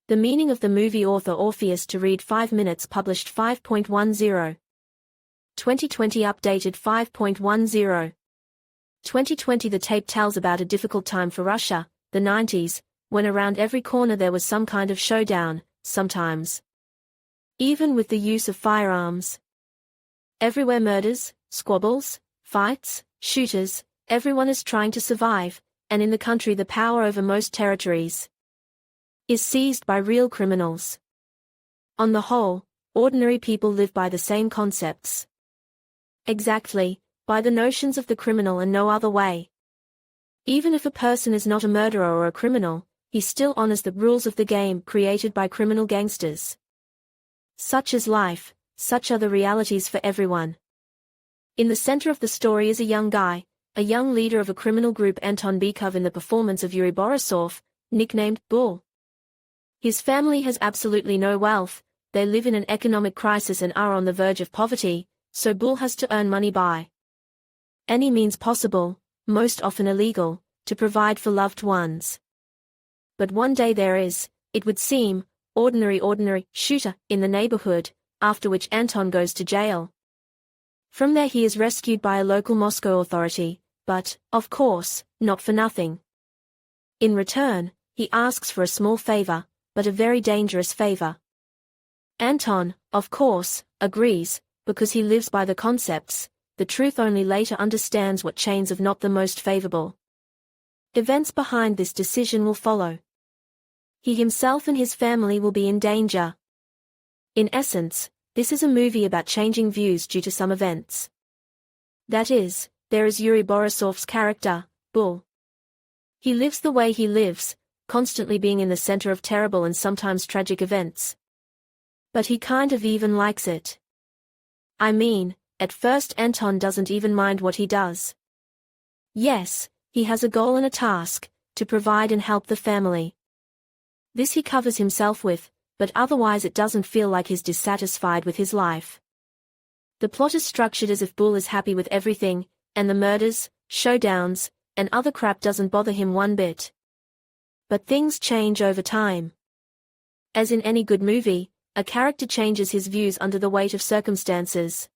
The meaning of the movie author Orpheus to read 5 minutes published 5.10. 2020 updated 5.10. 2020 The tape tells about a difficult time for Russia, the 90s, when around every corner there was some kind of showdown, sometimes even with the use of firearms. Everywhere murders, squabbles, fights, shooters, everyone is trying to survive, and in the country the power over most territories is seized by real criminals. On the whole, ordinary people live by the same concepts. Exactly, by the notions of the criminal and no other way. Even if a person is not a murderer or a criminal, he still honors the rules of the game created by criminal gangsters. Such is life, such are the realities for everyone. In the center of the story is a young guy, a young leader of a criminal group, Anton Bykov, in the performance of Yuri Borisov, nicknamed Bull. His family has absolutely no wealth, they live in an economic crisis and are on the verge of poverty, so Bull has to earn money by any means possible, most often illegal, to provide for loved ones. But one day there is, it would seem, ordinary shooter in the neighborhood, after which Anton goes to jail. From there he is rescued by a local Moscow authority, but, of course, not for nothing. In return, he asks for a small favor, but a very dangerous favor. Anton, of course, agrees, because he lives by the concepts. The truth only later understands what chains of not the most favorable events behind this decision will follow. He himself and his family will be in danger. In essence, this is a movie about changing views due to some events. That is, there is Yuri Borisov's character, Bull. He lives the way he lives, constantly being in the center of terrible and sometimes tragic events. But he kind of even likes it. I mean, at first Anton doesn't even mind what he does. Yes, he has a goal and a task, to provide and help the family. This he covers himself with, but otherwise it doesn't feel like he's dissatisfied with his life. The plot is structured as if Bull is happy with everything, and the murders, showdowns, and other crap doesn't bother him one bit. But things change over time. As in any good movie, a character changes his views under the weight of circumstances.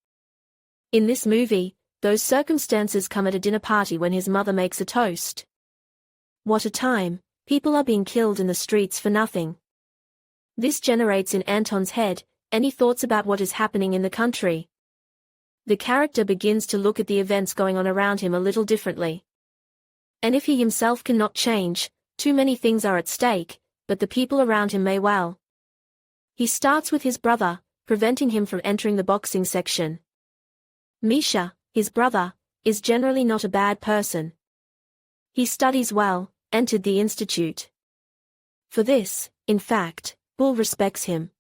In this movie, those circumstances come at a dinner party when his mother makes a toast. What a time, people are being killed in the streets for nothing. This generates in Anton's head any thoughts about what is happening in the country. The character begins to look at the events going on around him a little differently. And if he himself cannot change, too many things are at stake, but the people around him may well. He starts with his brother, preventing him from entering the boxing section. Misha, his brother, is generally not a bad person. He studies well, entered the institute. For this, in fact, Bull respects him.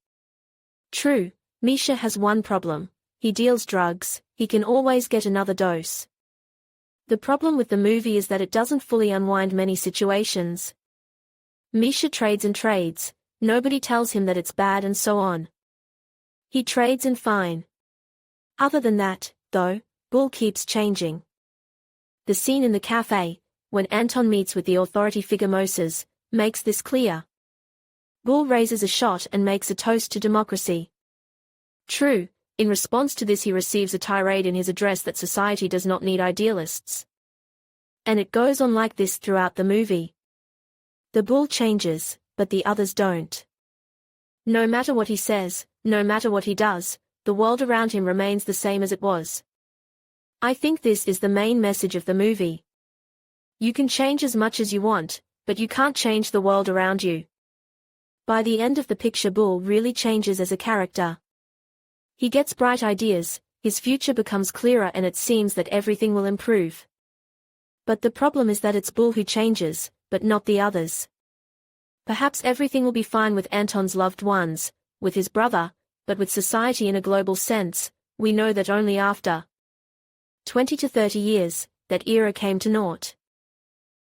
True, Misha has one problem. He deals drugs, he can always get another dose. The problem with the movie is that it doesn't fully unwind many situations. Misha trades and trades, nobody tells him that it's bad and so on. He trades and fine. Other than that, though, Bull keeps changing. The scene in the cafe, when Anton meets with the authority figure Moses, makes this clear. Bull raises a shot and makes a toast to democracy. True, in response to this he receives a tirade in his address that society does not need idealists. And it goes on like this throughout the movie. The Bull changes, but the others don't. No matter what he says, no matter what he does, the world around him remains the same as it was. I think this is the main message of the movie. You can change as much as you want, but you can't change the world around you. By the end of the picture Bull really changes as a character. He gets bright ideas, his future becomes clearer and it seems that everything will improve. But the problem is that it's Bull who changes, but not the others. Perhaps everything will be fine with Anton's loved ones, with his brother, but with society in a global sense, we know that only after 20 to 30 years, that era came to naught.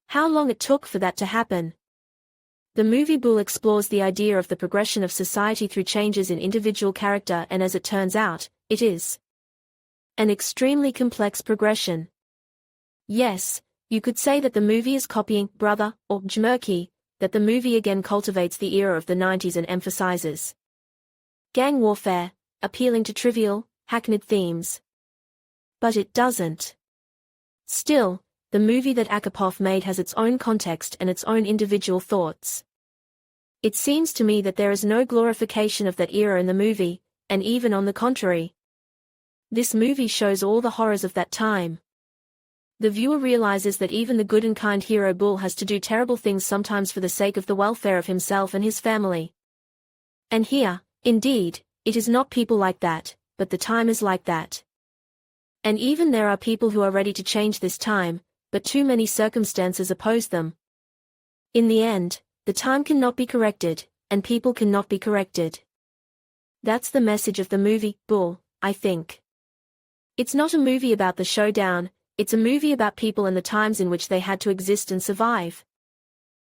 How long it took for that to happen? The movie Bull explores the idea of the progression of society through changes in individual character, and as it turns out, it is an extremely complex progression. Yes, you could say that the movie is copying Brother or Jmurky, that the movie again cultivates the era of the 90s and emphasizes gang warfare, appealing to trivial, hackneyed themes. But it doesn't. Still, the movie that Akapov made has its own context and its own individual thoughts. It seems to me that there is no glorification of that era in the movie, and even on the contrary. This movie shows all the horrors of that time. The viewer realizes that even the good and kind hero Bull has to do terrible things sometimes for the sake of the welfare of himself and his family. And here, indeed, it is not people like that, but the time is like that. And even there are people who are ready to change this time, but too many circumstances oppose them. In the end, the time cannot be corrected, and people cannot be corrected. That's the message of the movie, Bull, I think. It's not a movie about the showdown, it's a movie about people and the times in which they had to exist and survive.